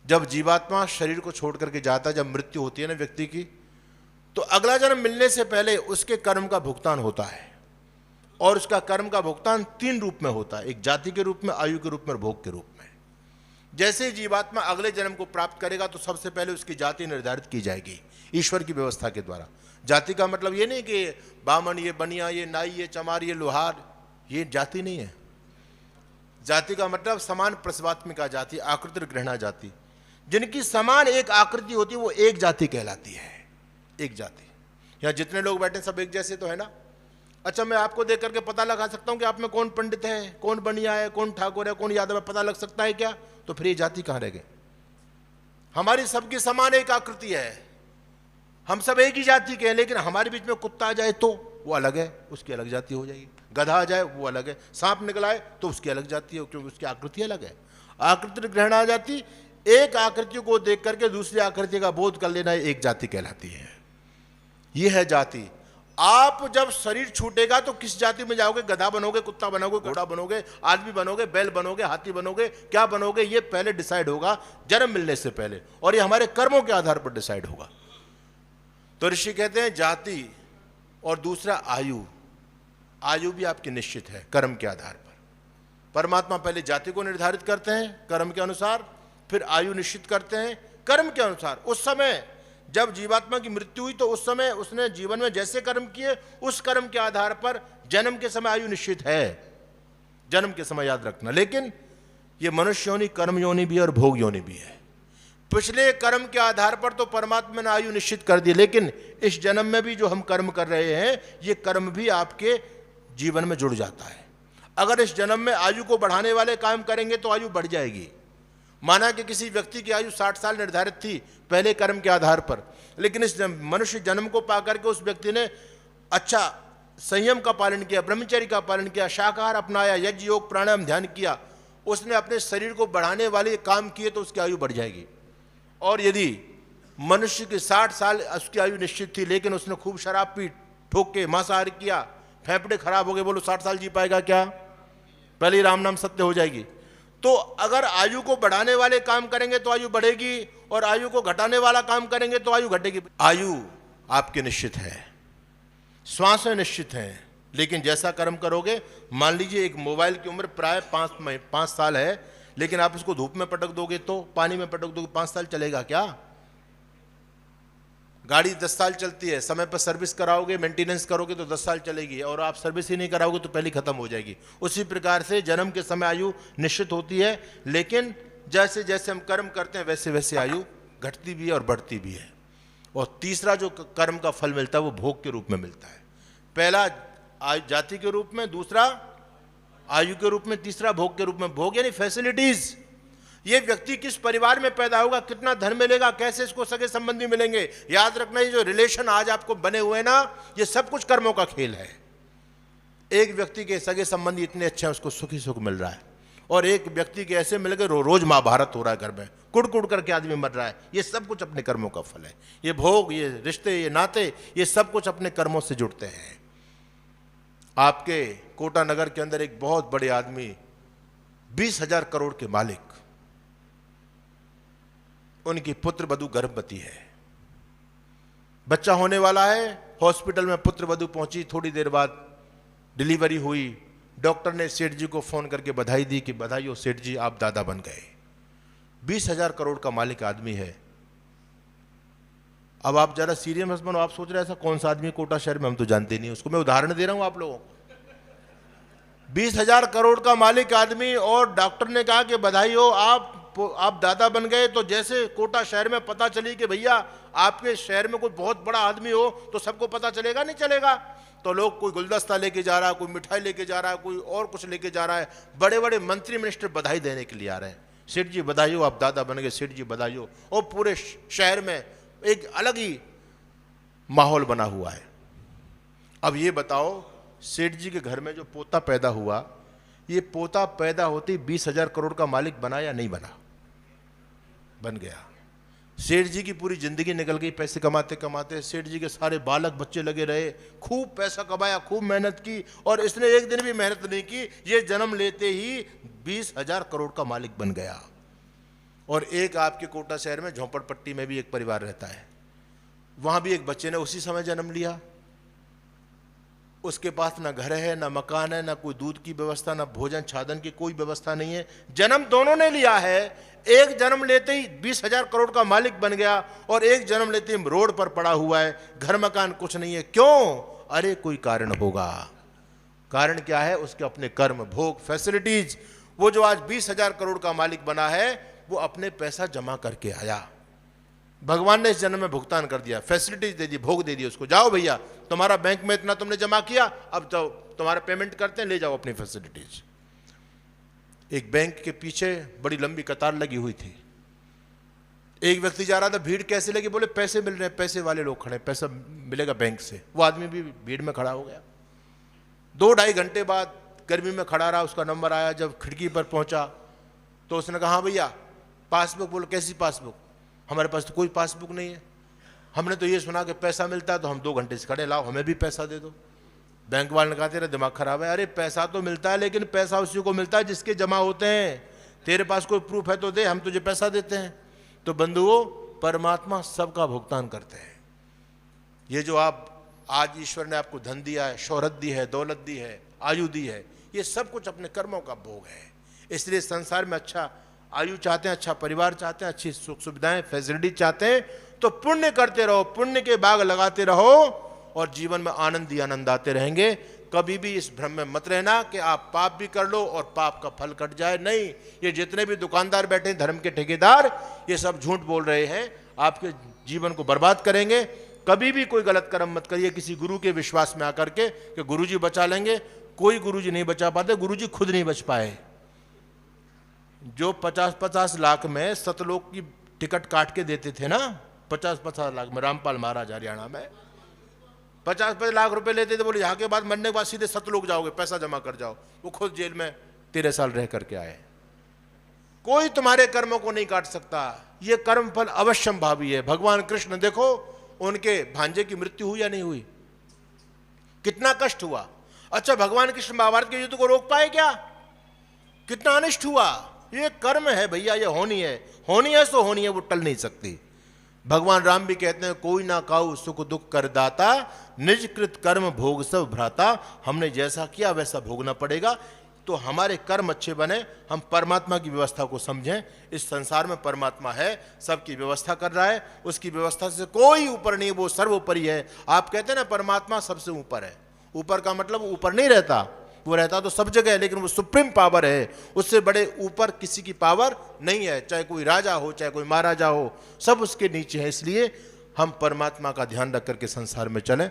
जब जीवात्मा शरीर को छोड़ करके जाता है, जब मृत्यु होती है ना व्यक्ति की, तो अगला जन्म मिलने से पहले उसके कर्म का भुगतान होता है। और उसका कर्म का भुगतान 3 रूप में होता है, एक जाति के रूप में, आयु के रूप में और भोग के रूप में। जैसे ही जीवात्मा अगले जन्म को प्राप्त करेगा तो सबसे पहले उसकी जाति निर्धारित की जाएगी ईश्वर की व्यवस्था के द्वारा। जाति का मतलब ये नहीं कि बामन, ये बनिया, ये नाई, ये चमार, ये लोहार, ये जाति नहीं है। जाति का मतलब समान प्रसवात्मिका जाति, आकृति ग्रहणा जाति, जिनकी समान एक आकृति होती है वो एक जाति कहलाती है। एक जाति। यहाँ जितने लोग बैठे सब एक जैसे तो है ना। अच्छा, मैं आपको देख करके पता लगा सकता हूँ कि आप में कौन पंडित है, कौन बनिया है, कौन ठाकुर है, कौन यादव है, पता लग सकता है क्या? तो फिर ये जाति कहाँ रह गई? हमारी सबकी समान एक आकृति है, हम सब एक ही जाति के हैं, लेकिन हमारे बीच में कुत्ता आ जाए तो वो अलग है, उसकी अलग जाति हो जाएगी। गधा आ जाए वो अलग है, सांप निकल आए तो उसकी अलग जाति है, क्योंकि उसकी आकृति अलग है। आकृति ग्रहण आ जाती, एक आकृति को देख करके दूसरी आकृति का बोध कर लेना एक जाति कहलाती है। यह है जाति। आप जब शरीर छूटेगा तो किस जाति में जाओगे? गधा बनोगे, कुत्ता बनोगे, घोड़ा बनोगे, आदमी बनोगे, बैल बनोगे, हाथी बनोगे, क्या बनोगे? ये पहले डिसाइड होगा जन्म मिलने से पहले, और ये हमारे कर्मों के आधार पर डिसाइड होगा। तो ऋषि कहते हैं जाति और दूसरा आयु। आयु भी आपकी निश्चित है कर्म के आधार पर। परमात्मा पहले जाति को निर्धारित करते हैं कर्म के अनुसार, फिर आयु निश्चित करते हैं कर्म के अनुसार। उस समय जब जीवात्मा की मृत्यु हुई तो उस समय उसने जीवन में जैसे कर्म किए उस कर्म के आधार पर जन्म के समय आयु निश्चित है। जन्म के समय याद रखना। लेकिन ये मनुष्य योनि, कर्म योनि भी और भोग योनि भी है। पिछले कर्म के आधार पर तो परमात्मा ने आयु निश्चित कर दी, लेकिन इस जन्म में भी जो हम कर्म कर रहे हैं ये कर्म भी आपके जीवन में जुड़ जाता है। अगर इस जन्म में आयु को बढ़ाने वाले काम करेंगे तो आयु बढ़ जाएगी। माना कि किसी व्यक्ति की आयु 60 साल निर्धारित थी पहले कर्म के आधार पर, लेकिन इस मनुष्य जन्म को पाकर के उस व्यक्ति ने अच्छा संयम का पालन किया, ब्रह्मचर्य का पालन किया, शाकाहार अपनाया, यज्ञ योग प्राणायाम ध्यान किया, उसने अपने शरीर को बढ़ाने वाले काम किए तो उसकी आयु बढ़ जाएगी। और यदि मनुष्य की 60 साल उसकी आयु निश्चित थी लेकिन उसने खूब शराब पी, ठोक के मांसाहार किया, फेफड़े खराब हो गए, बोलो 60 साल जी पाएगा क्या? पहले ही राम नाम सत्य हो जाएगी। तो अगर आयु को बढ़ाने वाले काम करेंगे तो आयु बढ़ेगी, और आयु को घटाने वाला काम करेंगे तो आयु घटेगी। आयु आपके निश्चित है, श्वासें निश्चित हैं, लेकिन जैसा कर्म करोगे। मान लीजिए एक मोबाइल की उम्र प्राय 5 साल है, लेकिन आप इसको धूप में पटक दोगे तो, पानी में पटक दोगे, 5 साल चलेगा क्या? गाड़ी 10 साल चलती है, समय पर सर्विस कराओगे, मेंटेनेंस करोगे तो 10 साल चलेगी, और आप सर्विस ही नहीं कराओगे तो पहले खत्म हो जाएगी। उसी प्रकार से जन्म के समय आयु निश्चित होती है, लेकिन जैसे जैसे हम कर्म करते हैं वैसे वैसे आयु घटती भी है और बढ़ती भी है। और तीसरा जो कर्म का फल मिलता है वो भोग के रूप में मिलता है। पहला जाति के रूप में, दूसरा आयु के रूप में, तीसरा भोग के रूप में। भोग यानी फैसिलिटीज। ये व्यक्ति किस परिवार में पैदा होगा, कितना धन मिलेगा, कैसे इसको सगे संबंधी मिलेंगे। याद रखना, ये जो रिलेशन आज आपको बने हुए ना, ये सब कुछ कर्मों का खेल है। एक व्यक्ति के सगे संबंधी इतने अच्छे हैं, उसको सुख ही सुख मिल रहा है, और एक व्यक्ति के ऐसे मिल गए रोज महाभारत हो रहा है घर में, कुड़ कुड़ करके आदमी मर रहा है। ये सब कुछ अपने कर्मों का फल है। ये भोग, ये रिश्ते, ये नाते, ये सब कुछ अपने कर्मों से जुड़ते हैं। आपके कोटा नगर के अंदर एक बहुत बड़े आदमी, 20,000 करोड़ के मालिक, उनकी पुत्र वधू गर्भवती है, बच्चा होने वाला है। हॉस्पिटल में पुत्र वधू पहुंची, थोड़ी देर बाद डिलीवरी हुई। डॉक्टर ने सेठ जी को फोन करके बधाई दी कि बधाई हो सेठ जी, आप दादा बन गए। 20,000 करोड़ का मालिक आदमी है। अब आप जरा सीरियस मत बनो, आप सोच रहे हैं ऐसा कौन सा आदमी कोटा शहर में, हम तो जानते नहीं उसको। मैं उदाहरण दे रहा हूं आप लोगों को। 20,000 करोड़ का मालिक आदमी, और डॉक्टर ने कहा कि बधाई हो, आप दादा बन गए। तो जैसे कोटा शहर में पता चली कि भैया आपके शहर में कोई बहुत बड़ा आदमी हो तो सबको पता चलेगा, नहीं चलेगा? तो लोग, कोई गुलदस्ता लेके जा रहा है, कोई मिठाई लेके जा रहा है, कोई और कुछ लेके जा रहा है। बड़े बड़े मंत्री मिनिस्टर बधाई देने के लिए आ रहे हैं। सेठ जी बधाई हो, आप दादा बन गए, सेठ जी बधाई हो। और पूरे शहर में एक अलग ही माहौल बना हुआ है। अब ये बताओ, सेठ जी के घर में जो पोता पैदा हुआ, ये पोता पैदा होते 20,000 करोड़ का मालिक बना या नहीं बना? बन गया। सेठ जी की पूरी जिंदगी निकल गई पैसे कमाते कमाते। सेठ जी के सारे बालक बच्चे लगे रहे, खूब पैसा कमाया, खूब मेहनत की, और इसने एक दिन भी मेहनत नहीं की, ये जन्म लेते ही 20,000 करोड़ का मालिक बन गया। और एक आपके कोटा शहर में झोंपड़पट्टी में भी एक परिवार रहता है, वहां भी एक बच्चे ने उसी समय जन्म लिया। उसके पास ना घर है, ना मकान है, ना कोई दूध की व्यवस्था, ना भोजन छादन की कोई व्यवस्था नहीं है। जन्म दोनों ने लिया है, एक जन्म लेते ही 20,000 करोड़ का मालिक बन गया और एक जन्म लेते ही रोड पर पड़ा हुआ है, घर मकान कुछ नहीं है। क्यों? अरे कोई कारण होगा। कारण क्या है? उसके अपने कर्म, भोग, फैसिलिटीज। वो जो आज 20,000 करोड़ का मालिक बना है वो अपने पैसा जमा करके आया। भगवान ने इस जन्म में भुगतान कर दिया, फैसिलिटीज दे दी, भोग दे दिया उसको। जाओ भैया, तुम्हारा बैंक में इतना तुमने जमा किया, अब तो तुम्हारा पेमेंट करते हैं, ले जाओ अपनी फैसिलिटीज। एक बैंक के पीछे बड़ी लंबी कतार लगी हुई थी। एक व्यक्ति जा रहा था, भीड़ कैसे लगी? बोले पैसे मिल रहे हैं, पैसे वाले लोग खड़े, पैसा मिलेगा बैंक से। वो आदमी भी भीड़ में खड़ा हो गया। 2-2.5 घंटे बाद गर्मी में खड़ा रहा, उसका नंबर आया। जब खिड़की पर पहुंचा तो उसने कहा, हाँ भैया पासबुक। बोलो कैसी पासबुक? हमारे पास तो कोई पासबुक नहीं है, हमने तो ये सुना कि पैसा मिलता है तो हम 2 घंटे से खड़े, लाओ हमें भी पैसा दे दो। बैंक वाले ने कहा, तेरा दिमाग खराब है। अरे पैसा तो मिलता है, लेकिन पैसा उसी को मिलता है जिसके जमा होते हैं। तेरे पास कोई प्रूफ है तो दे, हम तुझे पैसा देते हैं। तो बंधुओं, परमात्मा सबका भुगतान करते हैं। ये जो आप आज ईश्वर ने आपको धन दिया है, शोहरत दी है, दौलत दी है, आयु दी है, ये सब कुछ अपने कर्मों का भोग है। इसलिए संसार में अच्छा आयु चाहते हैं, अच्छा परिवार चाहते हैं, अच्छी सुख सुविधाएं, फैसिलिटी चाहते हैं, तो पुण्य करते रहो, पुण्य के बाग लगाते रहो और जीवन में आनंद ही आनंद आते रहेंगे। कभी भी इस भ्रम में मत रहना कि आप पाप भी कर लो और पाप का फल कट जाए। नहीं, ये जितने भी दुकानदार बैठे हैं, धर्म के ठेकेदार, ये सब झूठ बोल रहे हैं, आपके जीवन को बर्बाद करेंगे। कभी भी कोई गलत कर्म मत करिए किसी गुरु के विश्वास में आकर के कि गुरुजी बचा लेंगे। कोई गुरुजी नहीं बचा पाते, गुरुजी खुद नहीं बच पाए। जो 50-50 लाख में सतलोक की टिकट काट के देते थे ना, 50-50 लाख में, रामपाल महाराज हरियाणा में 50-50 लाख रुपए लेते थे। बोले यहाँ के बाद, मरने के बाद सीधे सतलोक जाओगे, पैसा जमा कर जाओ। वो खुद जेल में 13 साल रह करके आए। कोई तुम्हारे कर्मों को नहीं काट सकता, ये कर्म फल अवश्यंभावी है। भगवान कृष्ण देखो, उनके भांजे की मृत्यु हुई या नहीं हुई? कितना कष्ट हुआ। अच्छा, भगवान कृष्ण महाभारत के युद्ध को रोक पाए क्या? कितना अनिष्ट हुआ। ये कर्म है भैया, ये होनी है, होनी है सो होनी है, वो टल नहीं सकती। भगवान राम भी कहते हैं, कोई ना काऊ सुख दुख कर दाता, निज कृत कर्म भोग सब भ्राता। हमने जैसा किया वैसा भोगना पड़ेगा। तो हमारे कर्म अच्छे बने, हम परमात्मा की व्यवस्था को समझें। इस संसार में परमात्मा है, सबकी व्यवस्था कर रहा है, उसकी व्यवस्था से कोई ऊपर नहीं, वो सर्वोपरि है। आप कहते हैं ना परमात्मा सबसे ऊपर है, ऊपर का मतलब ऊपर नहीं रहता, वो रहता तो सब जगह है, लेकिन वो सुप्रीम पावर है। उससे बड़े ऊपर किसी की पावर नहीं है, चाहे कोई राजा हो, चाहे कोई महाराजा हो, सब उसके नीचे है। इसलिए हम परमात्मा का ध्यान रख करके संसार में चलें।